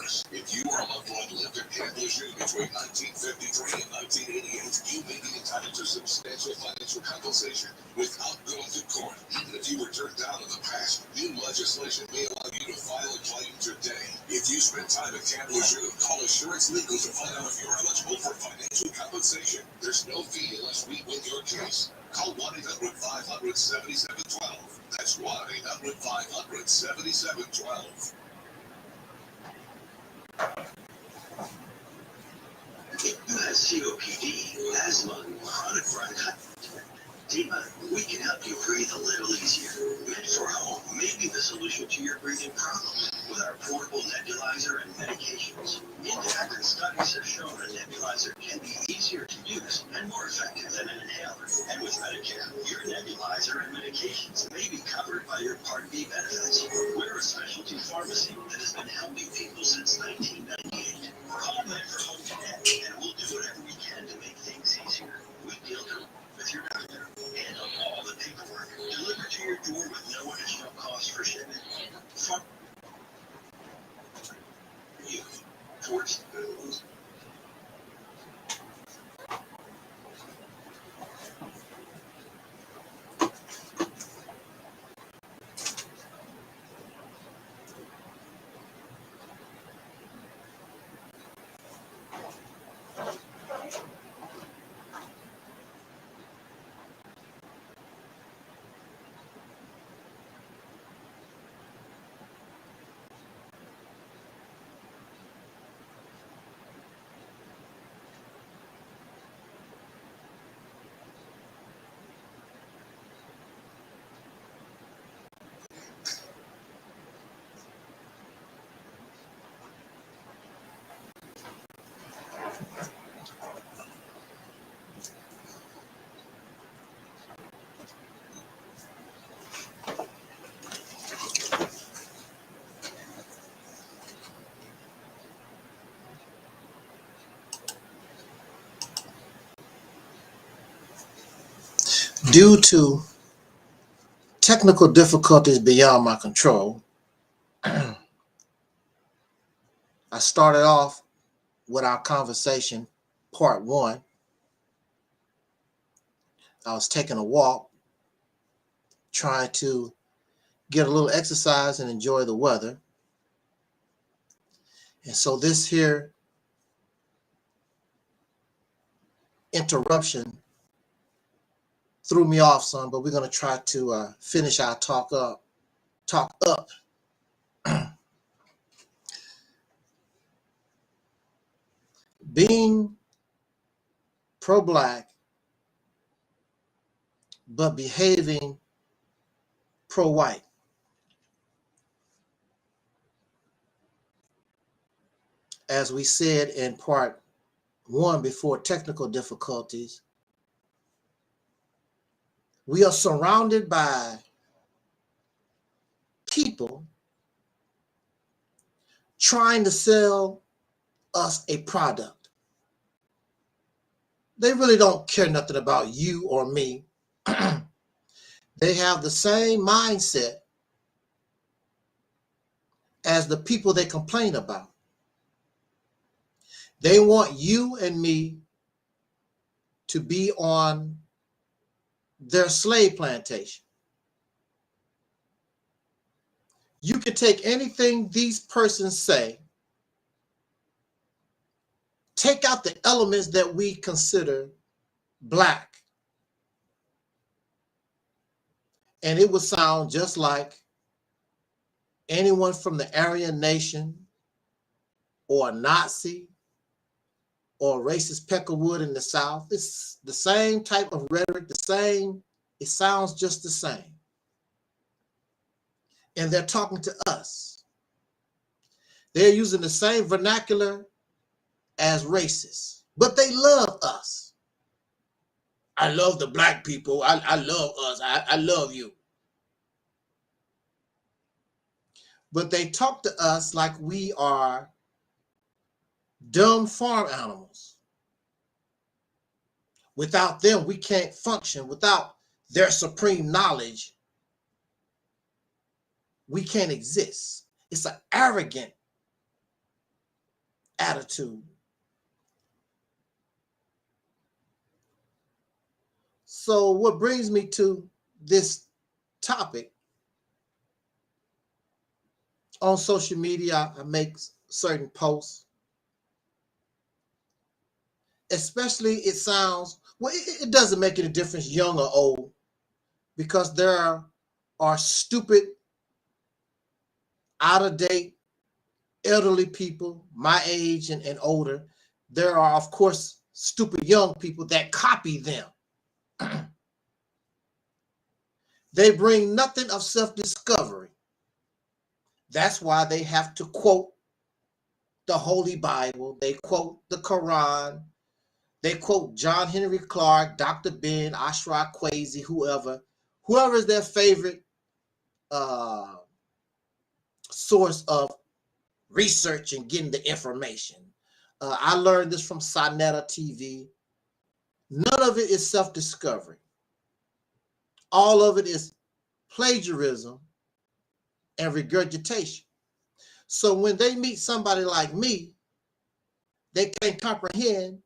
dangerous. If you or a loved one lived in Camp Lejeune between 1953 and 1988, you may be entitled to substantial financial compensation without going to court. Even if you were turned down in the past, new legislation may allow you to file a claim today. If you spent time at Camp Lejeune, call Assurance Legal to find out if you're eligible for financial compensation. There's no fee unless we win your case. Call 1-800-500-7712. That's 1-800-500-7712. If you have COPD, asthma, chronic bronchitis, we can help you breathe a little easier. Meant for home may be the solution to your breathing problem with our portable nebulizer and medications. Independent studies have shown a nebulizer can be easier to use and more effective than an inhaler. And with Medicare, your nebulizer and medications may be covered by your Part B benefits. We're a specialty pharmacy that has been helping people since 1998. We're home and for home connect, and we'll do whatever we can to make things easier. We deal with your doctor, handle all the paperwork, delivered to your door with no additional cost for shipment. From you towards due to technical difficulties beyond my control, I started off with our conversation, part one. I was taking a walk, trying to get a little exercise and enjoy the weather. And so this here interruption threw me off some, but we're going to try to finish our talk up. Being pro-Black, but behaving pro-white. As we said in part one before technical difficulties, we are surrounded by people trying to sell us a product. They really don't care nothing about you or me. They have the same mindset as the people they complain about. They want you and me to be on their slave plantation. You can take anything these persons say, take out the elements that we consider Black, and it would sound just like anyone from the Aryan nation or a Nazi or a racist Peckerwood in the South. It's the same type of rhetoric, the same, it sounds just the same. And they're talking to us. They're using the same vernacular as racists, but they love us. I love the Black people. I love us. I love you. But they talk to us like we are dumb farm animals. Without them, we can't function. Without their supreme knowledge, we can't exist. It's an arrogant attitude. So what brings me to this topic, on social media, I make certain posts, especially it sounds, well, it doesn't make any difference, young or old, because there are stupid, out of date, elderly people, my age and older. There are, of course, stupid young people that copy them. They bring nothing of self-discovery. That's why they have to quote the Holy Bible. They quote the Quran. They quote John Henry Clark, Dr. Ben, Ashraf Kwesi, whoever is their favorite source of research and getting the information. I learned this from Sonetta TV. None of it is self-discovery. All of it is plagiarism and regurgitation. So when they meet somebody like me, they can't comprehend,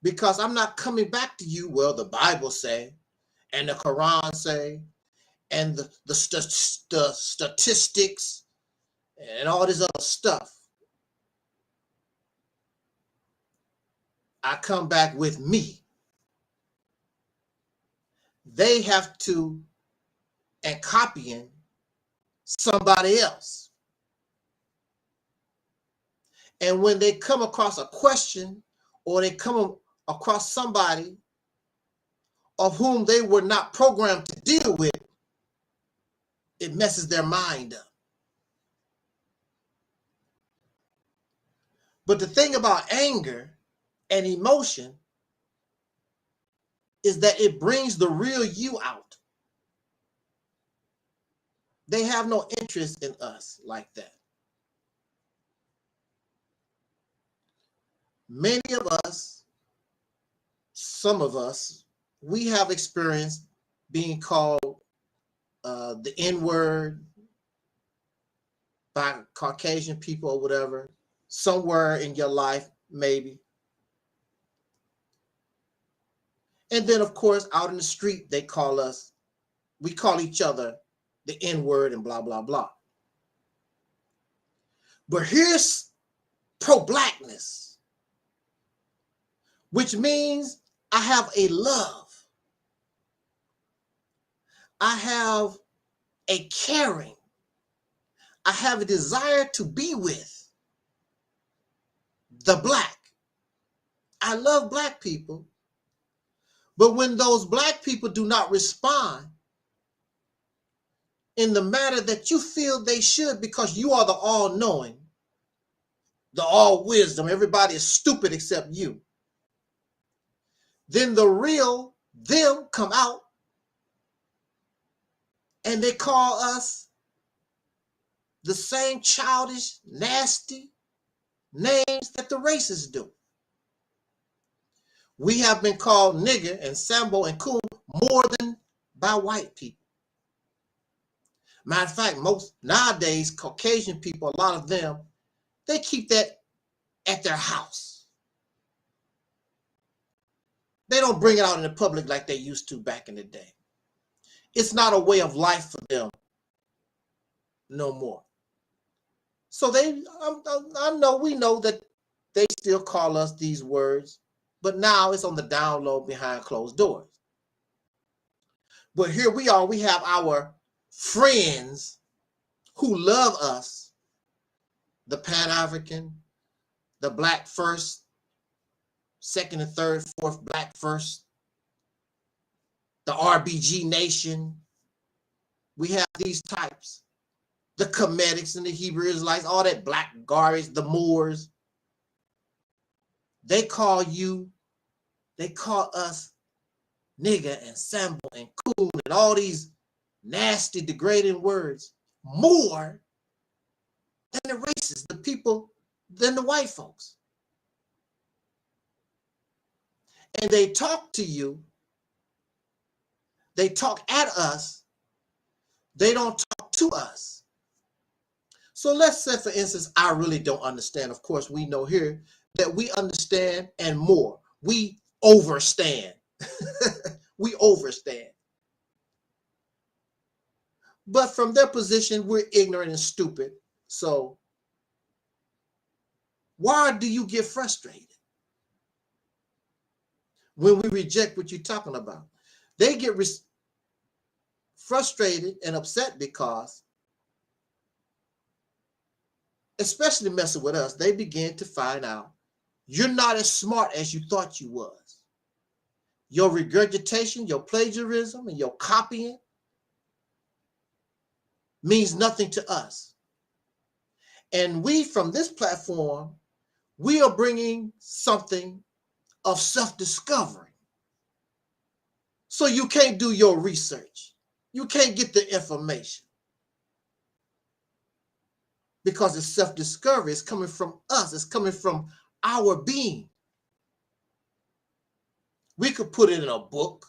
because I'm not coming back to you, well, the Bible say, and the Quran say, and the statistics, and all this other stuff. I come back with me. They have to, and copying somebody else. And when they come across a question, or they come across somebody of whom they were not programmed to deal with, it messes their mind up. But the thing about anger and emotion is that it brings the real you out. They have no interest in us like that. Many of us, some of us, we have experienced being called the N-word by Caucasian people or whatever, somewhere in your life, maybe. And then, of course, out in the street, we call each other the N-word and blah, blah, blah. But here's pro-blackness, which means I have a love. I have a caring. I have a desire to be with the black. I love black people. But when those black people do not respond in the manner that you feel they should, because you are the all-knowing, the all-wisdom, everybody is stupid except you, then the real them come out and they call us the same childish, nasty names that the racists do. We have been called nigger and sambo and coon more than by white people. Matter of fact, most nowadays, Caucasian people, a lot of them, they keep that at their house. They don't bring it out in the public like they used to back in the day. It's not a way of life for them no more. So we know that they still call us these words, but now it's on the down low behind closed doors. But here we are, we have our friends who love us, the Pan-African, the black first, second and third, fourth black first, the RBG nation. We have these types, the Comedics and the Hebrew Israelites, all that black garbage, the Moors. They call us nigger and sambo and coon and all these nasty, degrading words more than the racists, the people, than the white folks. And they talk to you, they talk at us, they don't talk to us. So let's say, for instance, I really don't understand. Of course, we know here that we understand and more. We overstand. We overstand. But from their position, we're ignorant and stupid. So why do you get frustrated when we reject what you're talking about? They get frustrated and upset because, especially messing with us, they begin to find out you're not as smart as you thought you was. Your regurgitation, your plagiarism, and your copying means nothing to us. And we, from this platform, we are bringing something of self-discovery. So you can't do your research. You can't get the information. Because it's self-discovery. It's coming from us. It's coming from our being. We could put it in a book.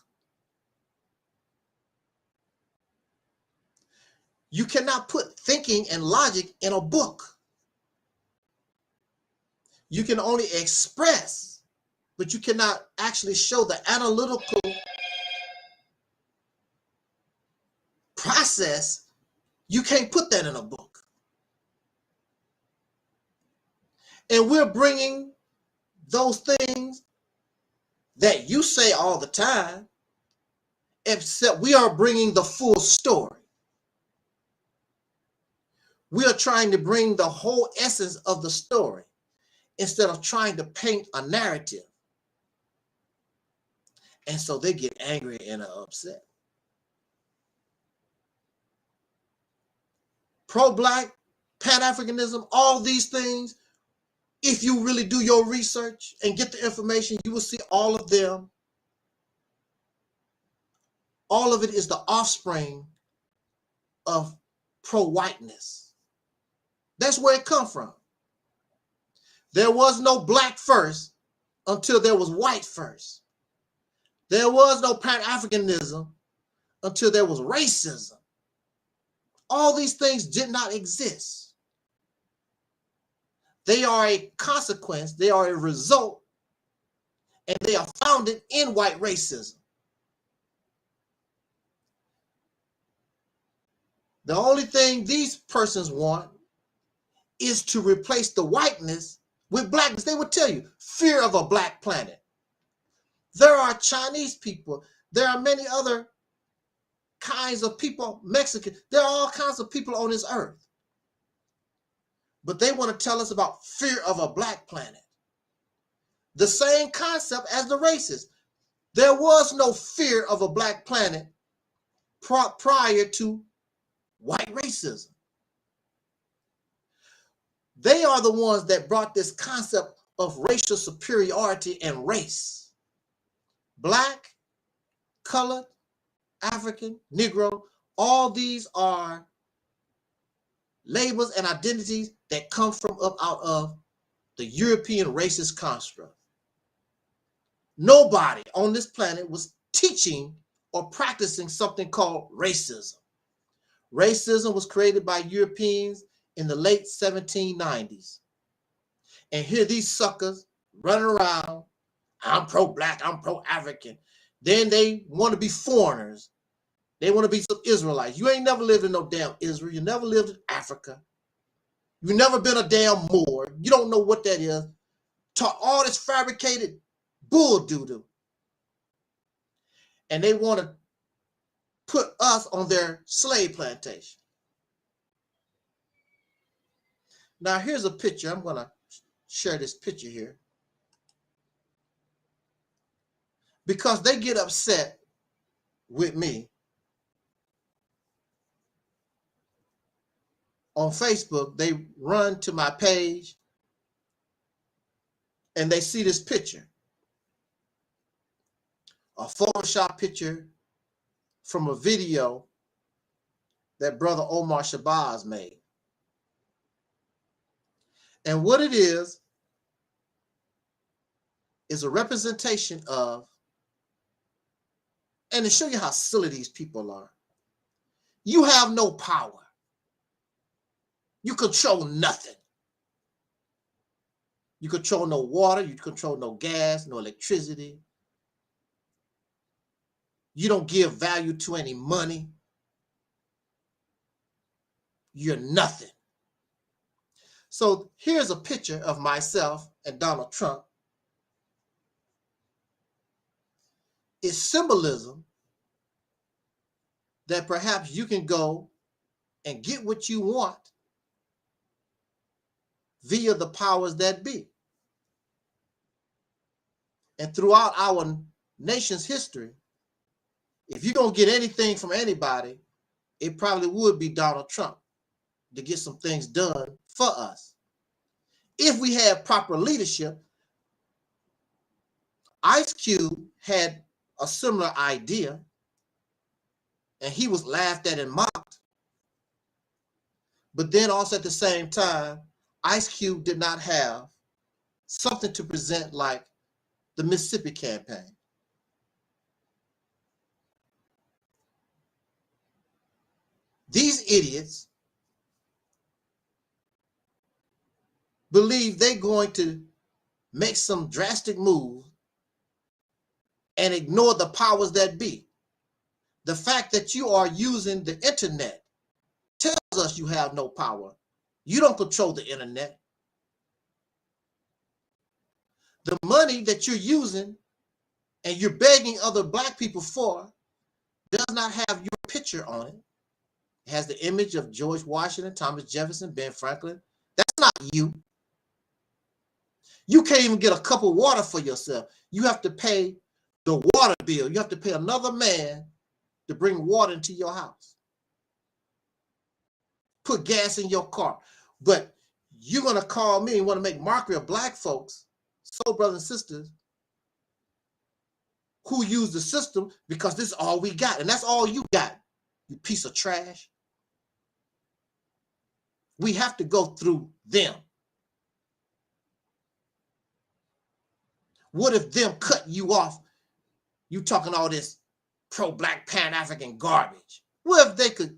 You cannot put thinking and logic in a book. You can only express, but you cannot actually show the analytical process. You can't put that in a book. And we're bringing those things that you say all the time, except we are bringing the full story. We are trying to bring the whole essence of the story instead of trying to paint a narrative. And so they get angry and are upset. Pro-Black, Pan-Africanism, all these things, if you really do your research and get the information, you will see all of them. All of it is the offspring of pro-whiteness. That's where it comes from. There was no black first until there was white first. There was no Pan-Africanism until there was racism. All these things did not exist. They are a consequence, they are a result, and they are founded in white racism. The only thing these persons want is to replace the whiteness with blackness. They would tell you, fear of a black planet. There are Chinese people. There are many other kinds of people, Mexican. There are all kinds of people on this earth. But they want to tell us about fear of a black planet. The same concept as the racists. There was no fear of a black planet prior to white racism. They are the ones that brought this concept of racial superiority and race. Black, colored, African, Negro, all these are labels and identities that come from up out of the European racist construct. Nobody on this planet was teaching or practicing something called racism. Racism was created by Europeans in the late 1790s. And here these suckers running around, I'm pro-black, I'm pro-African. Then they want to be foreigners. They want to be some Israelites. You ain't never lived in no damn Israel. You never lived in Africa. You never been a damn Moor. You don't know what that is. Taught all this fabricated bull doo-doo. And they want to put us on their slave plantation. Now here's a picture. I'm going to share this picture here. Because they get upset with me on Facebook. They run to my page and they see this picture. A Photoshop picture from a video that Brother Omar Shabazz made. And what it is a representation of, and to show you how silly these people are, you have no power. You control nothing. You control no water. You control no gas, no electricity. You don't give value to any money. You're nothing. So here's a picture of myself and Donald Trump. It's symbolism that perhaps you can go and get what you want via the powers that be. And throughout our nation's history, if you're going to get anything from anybody, it probably would be Donald Trump to get some things done for us. If we had proper leadership, Ice Cube had a similar idea, and he was laughed at and mocked. But then also at the same time, Ice Cube did not have something to present like the Mississippi campaign. These idiots believe they're going to make some drastic move and ignore the powers that be. The fact that you are using the internet tells us you have no power. You don't control the internet. The money that you're using and you're begging other black people for does not have your picture on it. It has the image of George Washington, Thomas Jefferson, Ben Franklin. That's not you. You can't even get a cup of water for yourself. You have to pay the water bill. You have to pay another man to bring water into your house. Put gas in your car. But you're going to call me and want to make mockery of black folks, soul brothers and sisters, who use the system because this is all we got. And that's all you got, you piece of trash. We have to go through them. What if them cut you off? You talking all this pro-black Pan-African garbage. What if they could?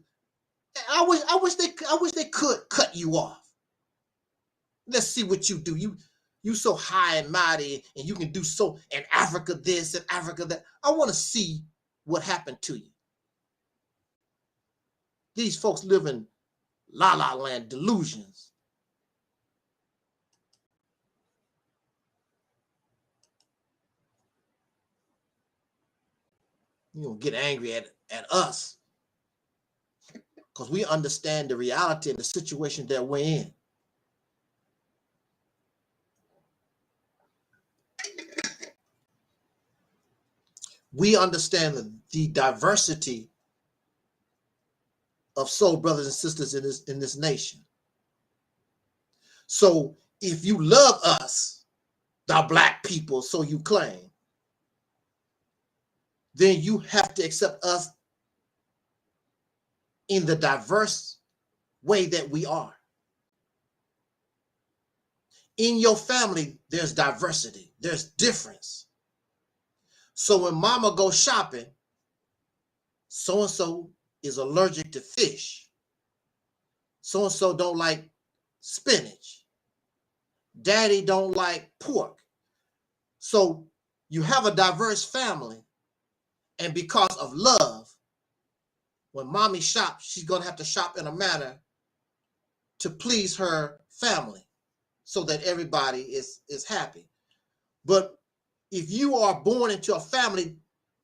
I wish they could cut you off. Let's see what you do. You so high and mighty, and you can do so in Africa this and Africa that. I want to see what happened to you. These folks live in la la land delusions. You don't get angry at us because we understand the reality and the situation that we're in. We understand the diversity of soul brothers and sisters in this nation. So if you love us, the black people, so you claim, then you have to accept us in the diverse way that we are. In your family, there's diversity, there's difference. So when mama goes shopping, so-and-so is allergic to fish. So-and-so don't like spinach. Daddy don't like pork. So you have a diverse family. And because of love, when mommy shops, she's going to have to shop in a manner to please her family so that everybody is happy. But if you are born into a family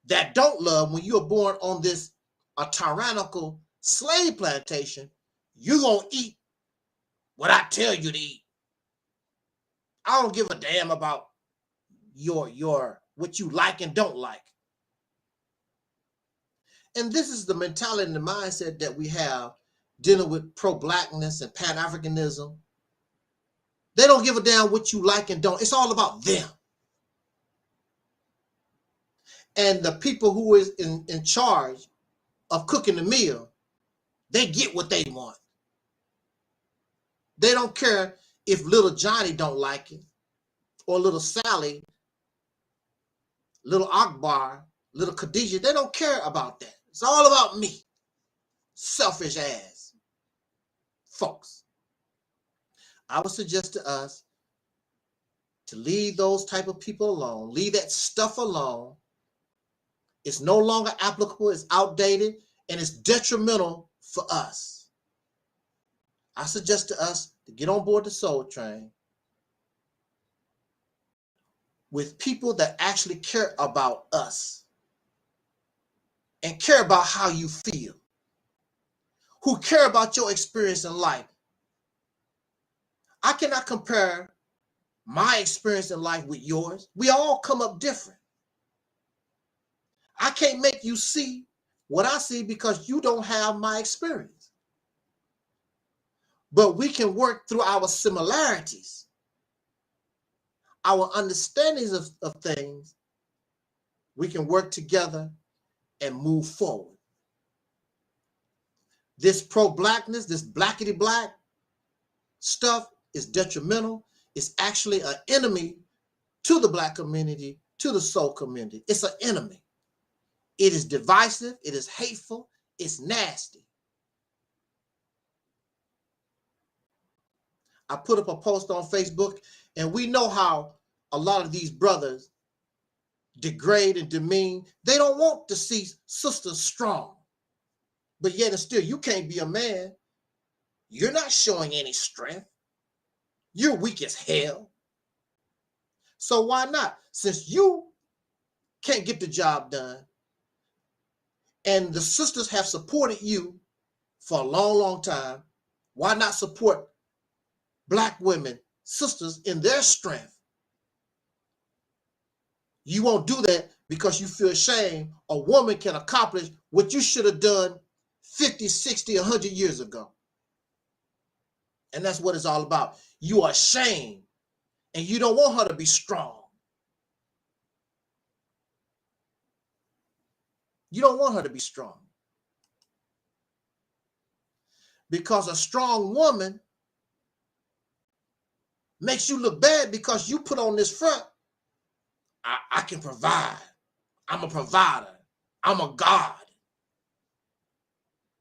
that don't love, when you're born on this a tyrannical slave plantation, you're going to eat what I tell you to eat. I don't give a damn about your what you like and don't like. And this is the mentality and the mindset that we have dealing with pro-blackness and Pan-Africanism. They don't give a damn what you like and don't. It's all about them. And the people who is in charge of cooking the meal, they get what they want. They don't care if little Johnny don't like it, or little Sally, little Akbar, little Khadijah. They don't care about that. It's all about me. Selfish ass folks. I would suggest to us to leave those type of people alone. Leave that stuff alone. It's no longer applicable. It's outdated, and it's detrimental for us. I suggest to us to get on board the soul train with people that actually care about us and care about how you feel, who care about your experience in life. I cannot compare my experience in life with yours. We all come up different. I can't make you see what I see because you don't have my experience. But we can work through our similarities, our understandings of things. We can work together and move forward. This pro-blackness, this blackity black stuff is detrimental. It's actually an enemy to the black community, to the soul community. It's an enemy. It is divisive. It is hateful. It's nasty. I put up a post on Facebook, and we know how a lot of these brothers degrade and demean. They don't want to see sisters strong. But yet and still, you can't be a man. You're not showing any strength. You're weak as hell. So why not? Since you can't get the job done, and the sisters have supported you for a long, long time, why not support black women, sisters, in their strength? You won't do that because you feel shame a woman can accomplish what you should have done 50, 60, 100 years ago. And that's what it's all about. You are ashamed, and you don't want her to be strong. You don't want her to be strong. Because a strong woman makes you look bad because you put on this front, I can provide. I'm a provider. I'm a God.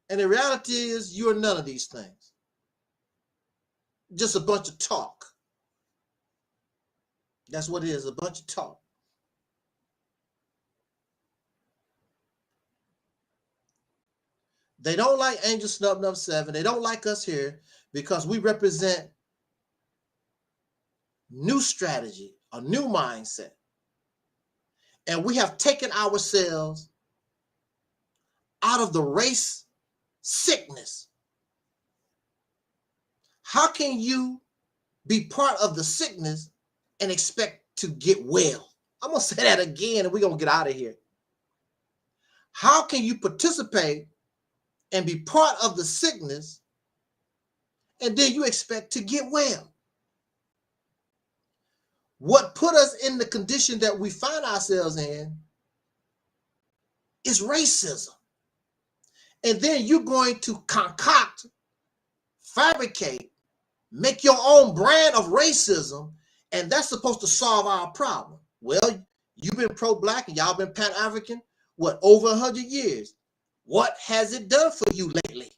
And the reality is you're none of these things. Just a bunch of talk. That's what it is, a bunch of talk. They don't like Angel Snub Nub 7. They don't like us here because we represent new strategy, a new mindset. And we have taken ourselves out of the race sickness. How can you be part of the sickness and expect to get well? I'm going to say that again and we're going to get out of here. How can you participate and be part of the sickness and then you expect to get well? What put us in the condition that we find ourselves in is racism. And then you're going to concoct, fabricate, make your own brand of racism, and that's supposed to solve our problem. Well, you've been pro-black and y'all been Pan-African, what, over 100 years. What has it done for you lately?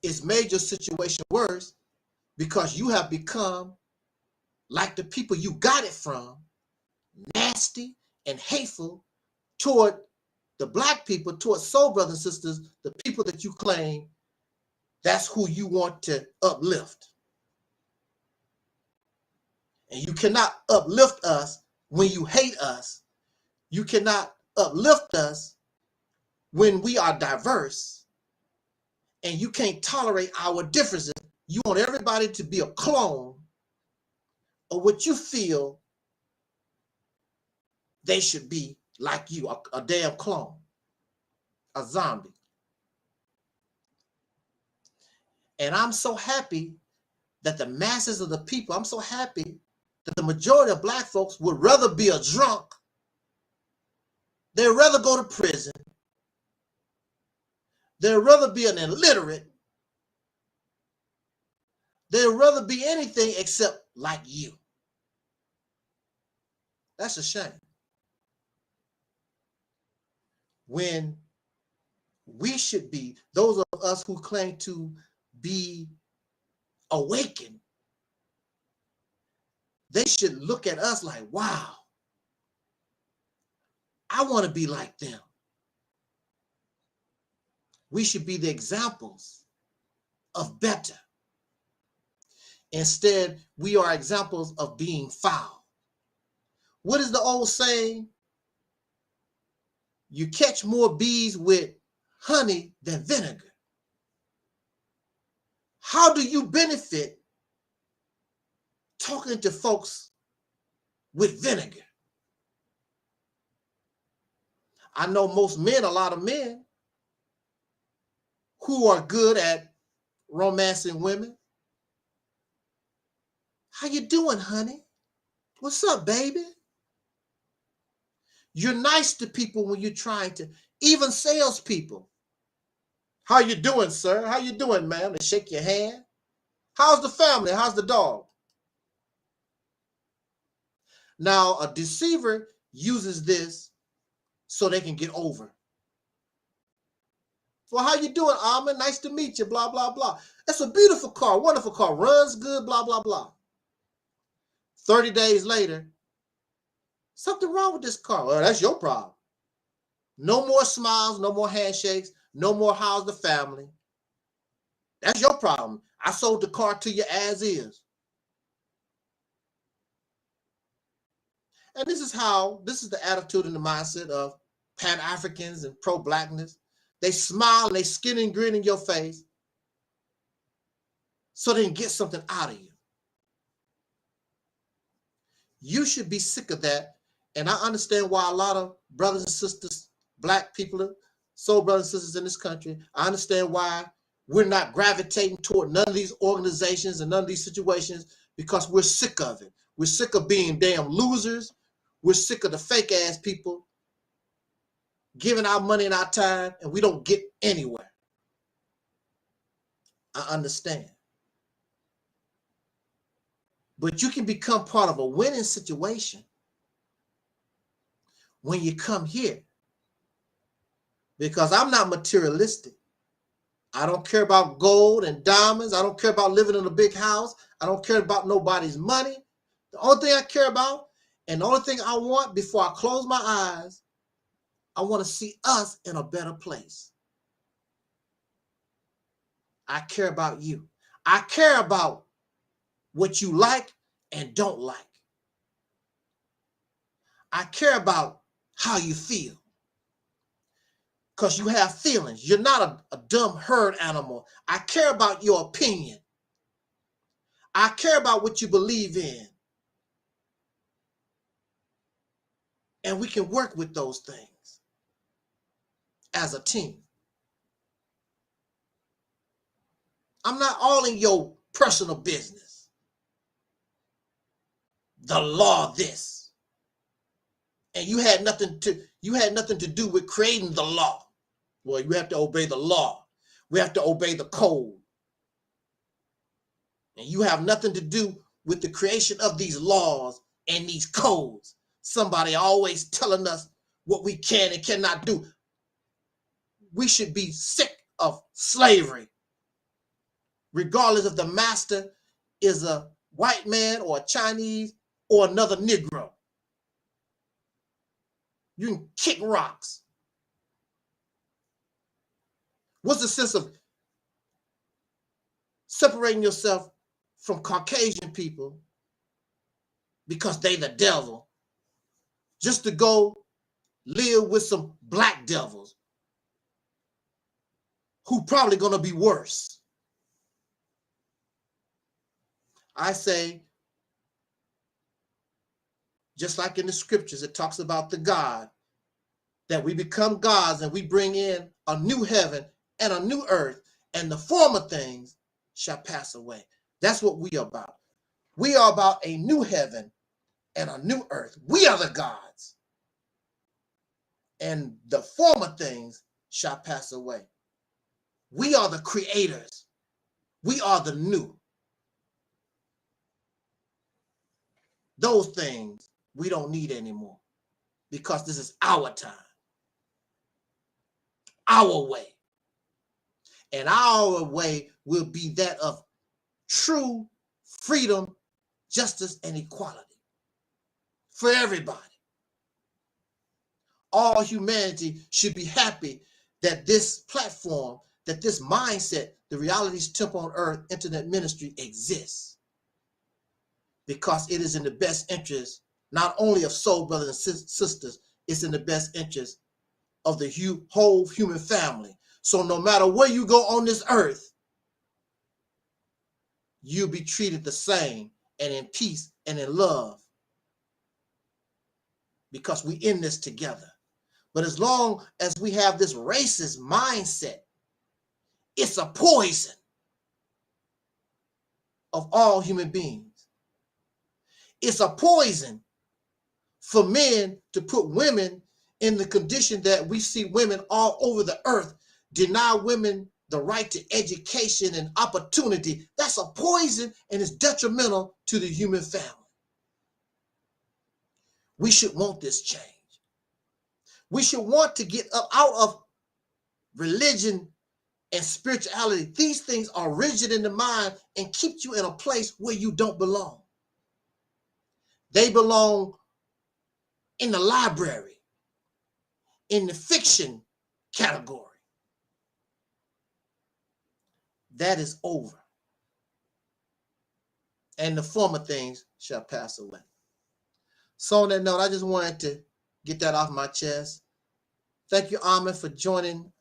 It's made your situation worse because you have become like the people you got it from, nasty and hateful toward the black people, toward soul brothers and sisters, the people that you claim that's who you want to uplift. And you cannot uplift us when you hate us. You cannot uplift us when we are diverse. And you can't tolerate our differences. You want everybody to be a clone of what you feel they should be, like you, a damn clone, a zombie. And I'm so happy that the masses of the people, I'm so happy that the majority of black folks would rather be a drunk. They'd rather go to prison. They'd rather be an illiterate. They'd rather be anything except like you. That's a shame. When we should be, those of us who claim to be awakened, they should look at us like, wow, I want to be like them. We should be the examples of better. Instead, we are examples of being foul. What is the old saying? You catch more bees with honey than vinegar. How do you benefit talking to folks with vinegar? I know most men, a lot of men who are good at romancing women. How you doing, honey? What's up, baby? You're nice to people when you're trying to, even salespeople. How you doing, sir? How you doing, ma'am? They shake your hand. How's the family? How's the dog? Now, a deceiver uses this so they can get over. Well, how you doing, Alma? Nice to meet you, blah, blah, blah. That's a beautiful car, wonderful car, runs good, blah, blah, blah. 30 days later, something wrong with this car. Well, that's your problem. No more smiles, no more handshakes, no more how's the family. That's your problem. I sold the car to you as is. And this is the attitude and the mindset of Pan-Africans and pro-blackness. They smile and they skin and grin in your face so they can get something out of you. You should be sick of that. And I understand why a lot of brothers and sisters, black people, soul brothers and sisters in this country, I understand why we're not gravitating toward none of these organizations and none of these situations, because we're sick of it. We're sick of being damn losers. We're sick of the fake ass people giving our money and our time, and we don't get anywhere. I understand. But you can become part of a winning situation when you come here. Because I'm not materialistic. I don't care about gold and diamonds. I don't care about living in a big house. I don't care about nobody's money. The only thing I care about, and the only thing I want before I close my eyes, I want to see us in a better place. I care about you. I care about what you like and don't like. I care about how you feel. Because you have feelings. You're not a dumb herd animal. I care about your opinion. I care about what you believe in. And we can work with those things as a team. I'm not all in your personal business. The law this. And you had nothing to do with creating the law. Well, you have to obey the law. We have to obey the code. And you have nothing to do with the creation of these laws and these codes. Somebody always telling us what we can and cannot do. We should be sick of slavery, regardless if the master is a white man or a Chinese or another Negro. You can kick rocks. What's the sense of separating yourself from Caucasian people because they the devil, just to go live with some black devils who probably gonna be worse? I say, just like in the scriptures, it talks about the God, that we become gods and we bring in a new heaven and a new earth, and the former things shall pass away. That's what we are about. We are about a new heaven and a new earth. We are the gods. And the former things shall pass away. We are the creators. We are the new. Those things we don't need anymore, because this is our time, our way. And our way will be that of true freedom, justice, and equality for everybody. All humanity should be happy that this platform, that this mindset, the Reality's Temple on Earth Internet Ministry exists, because it is in the best interest not only of soul brothers and sisters, it's in the best interest of the whole human family. So no matter where you go on this earth, you'll be treated the same and in peace and in love, because we in this together. But as long as we have this racist mindset, it's a poison of all human beings. It's a poison for men to put women in the condition that we see women all over the earth, deny women the right to education and opportunity. That's a poison, and it's detrimental to the human family. We should want this change. We should want to get up out of religion and spirituality. These things are rigid in the mind and keep you in a place where you don't belong. They belong in the library, in the fiction category. That is over. And the former things shall pass away. So on that note, I just wanted to get that off my chest. Thank you, Ahmed, for joining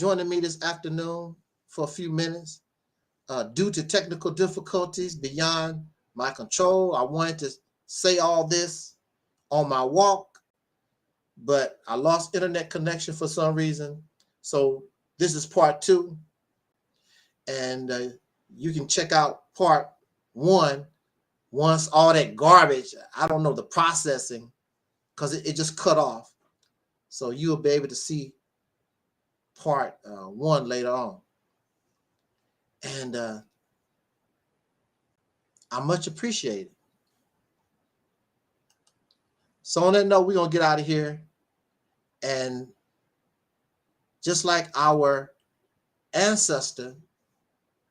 me this afternoon for a few minutes. Due to technical difficulties beyond my control, I wanted to say all this on my walk, but I lost internet connection for some reason. So this is part 2. And you can check out part 1 once all that garbage, I don't know, the processing, because it just cut off. So you'll be able to see part 1 later on. And I much appreciate it. So on that note, we're going to get out of here. And just like our ancestor,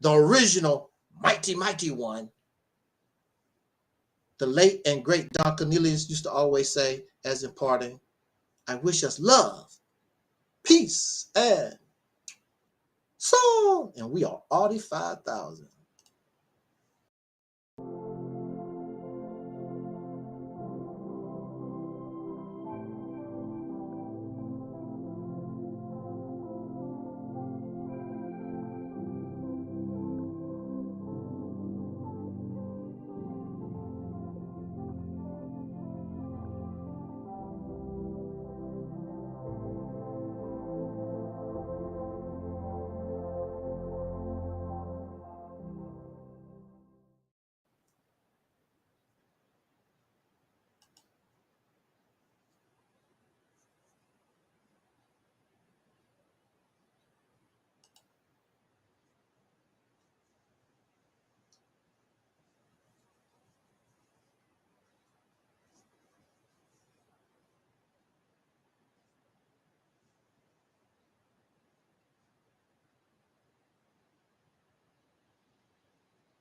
the original mighty one, the late and great Don Cornelius used to always say, as in parting, I wish us love, peace, and soul. And we are 45,000.